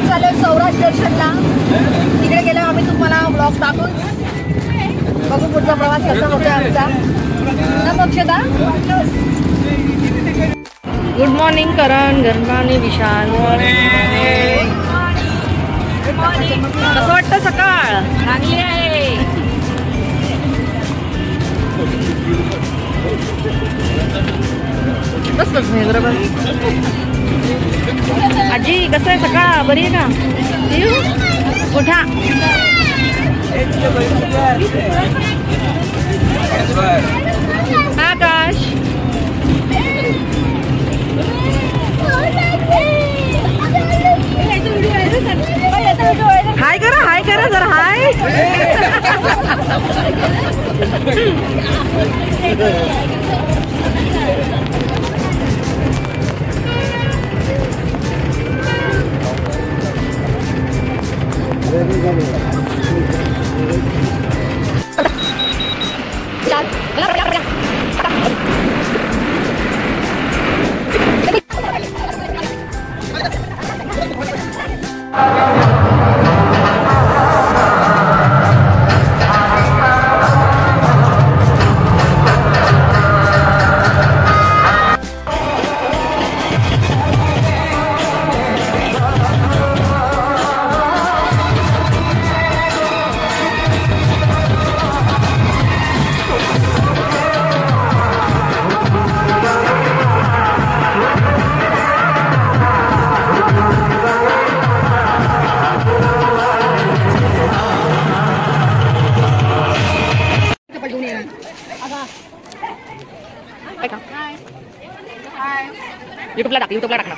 चालू सौराष्ट्र दर्शनला. तिकडे गेल्यावर आम्ही तुम्हाला ब्लॉग टाकून बघू पुढचा प्रवास कसा होतोय आमचा. ना मोक्षदा. गुड मॉर्निंग करण, गुड मॉर्निंग विशाल. कसं वाटतं सकाळ? चांगली आहे. बस बस नाही बरोबर. आजी कसं आहे सकाळ? बरी आहे का? उठा. आकाश हाय करा जरा हाय. युट्यूबला टाकणार.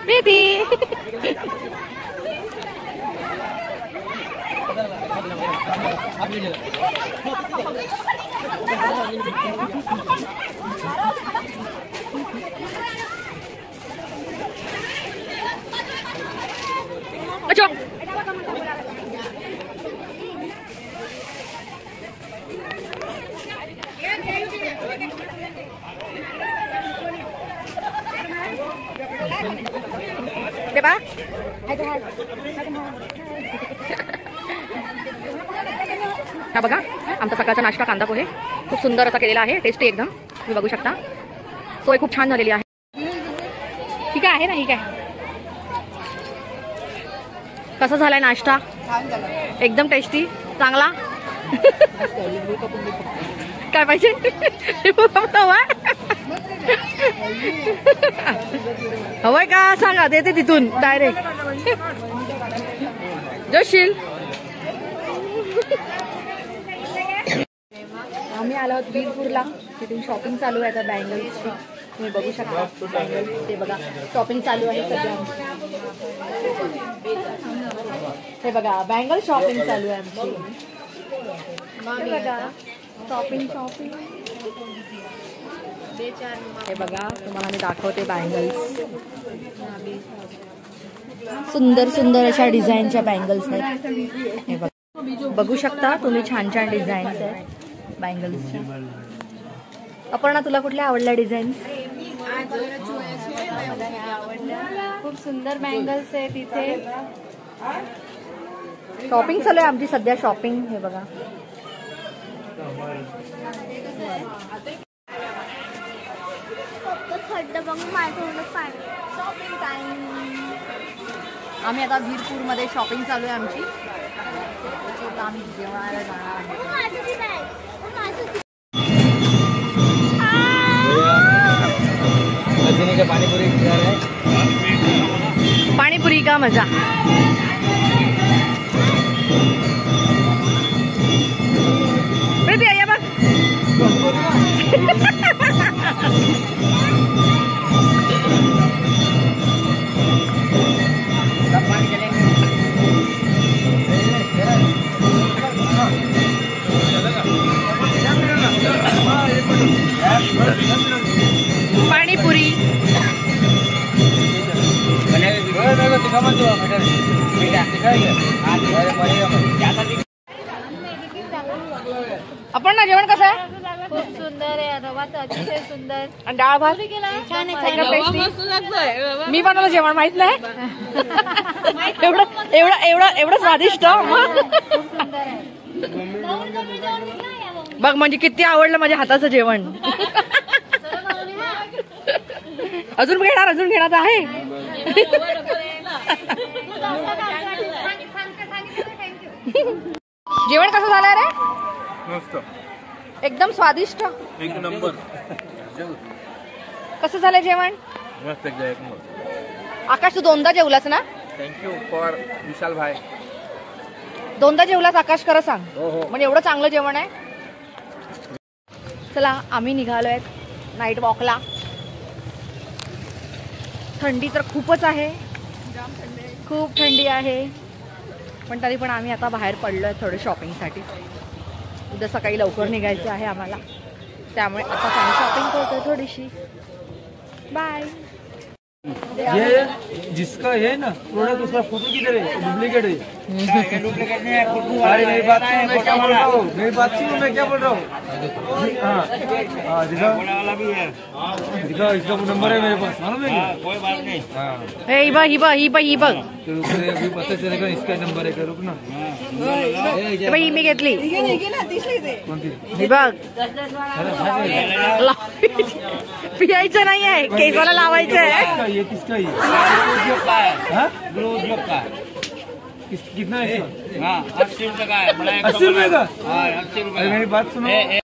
प्रीती अच्छा ते बा हा बघा आमचा सकाळचा नाश्ता कांदा पोहे खूप सुंदर असा केलेला आहे. टेस्टी एकदम. तुम्ही बघू शकता. सोय खूप छान झालेली आहे. ठीक आहे ना? ठीक आहे. कसा झालाय नाश्ता? एकदम टेस्टी. चांगला. काय पाहिजे? हवंय का सांगा, देते तिथून डायरेक्ट. जोशील. आम्ही आलो आहोत वीरपूरला. तिथून शॉपिंग चालू आहे आता बँगल्सची. तुम्ही बघू शकता बँगल्स. ते बघा शॉपिंग चालू आहे सध्या. हे बघा बँगल शॉपिंग चालू आहे आमची. बघा शॉपिंग. हे बघा तुम्हाला मी दाखवते बँगल्स. सुंदर सुंदर अशा डिझाईनच्या बँगल्स आहेत. हे बघा बघू शकता तुम्ही. छान छान डिझाईन्स आहेत बँगल्सच्या. अपर्णा तुला कुठल्या आवडल्या डिझाईन? खूप सुंदर बँगल्स आहेत इथे. शॉपिंग चालू आहे आमची सध्या. शॉपिंग. हे बघा आम्ही आता वीरपूर मध्ये शॉपिंग चालू आहे आमची. आम्ही जेवणाला जाणार आहे. पाणीपुरी का मजा. प्रीती या बघ. पाणीपुरी आपण ना जेवण कसं आहे? खूप सुंदर आहे, रवा तर अतिशय सुंदर आणि डाळ भात छान एकदम टेस्टी. मी बनवलं जेवण माहित नाही एवढं एवढं एवढं एवढं स्वादिष्ट बघ म्हणजे किती आवडलं माझ्या हाताचं जेवण. अजून घेणार आहे. जेवण कसं झालंय रे? मस्त, एकदम स्वादिष्ट, एक नंबर. कसं झालंय जेवण? मस्त एक नंबर. आकाश तू दोनदा जेवलास ना? थँक्यू फॉर विशाल भाई. दोनदा जेवलास आकाश, खरं सांग. हो हो. म्हणजे एवढं चांगलं जेवण आहे. चला आम्ही निघालोय नाईट वॉकला. थंडी तर खूपच आहे, खूप थंडी आहे, पण तरी पण आम्ही आता बाहेर पडलोय थोडं शॉपिंगसाठी. उद्या सकाळी लवकर निघायचं आहे आम्हाला, त्यामुळे आता आम्ही शॉपिंग करतोय थोडीशी. बाय. ये जिसका है ना प्रोडक्ट, उसका फोटो किधर है? डुप्लीकेट है. अरे मेरी बात सुनो, मैं क्या बोल रहा हूँ, हाँ दिखाओ दिखाओ, इसका नंबर है मेरे पास, मालूम है क्या? कोई बात नहीं. ही बघ तो अभी पता चलेगा इसका नंबर है. रुक ना, ही मी घेतली. कोणती? ही बघ, पियायचं नाही आहे, केसाला लावायचं आहे. ये किसका है? उद्योग का कितना है इसका? 80 रुपए का है. 80 रुपए का? 80 रुपए. मेरी बात सुनो.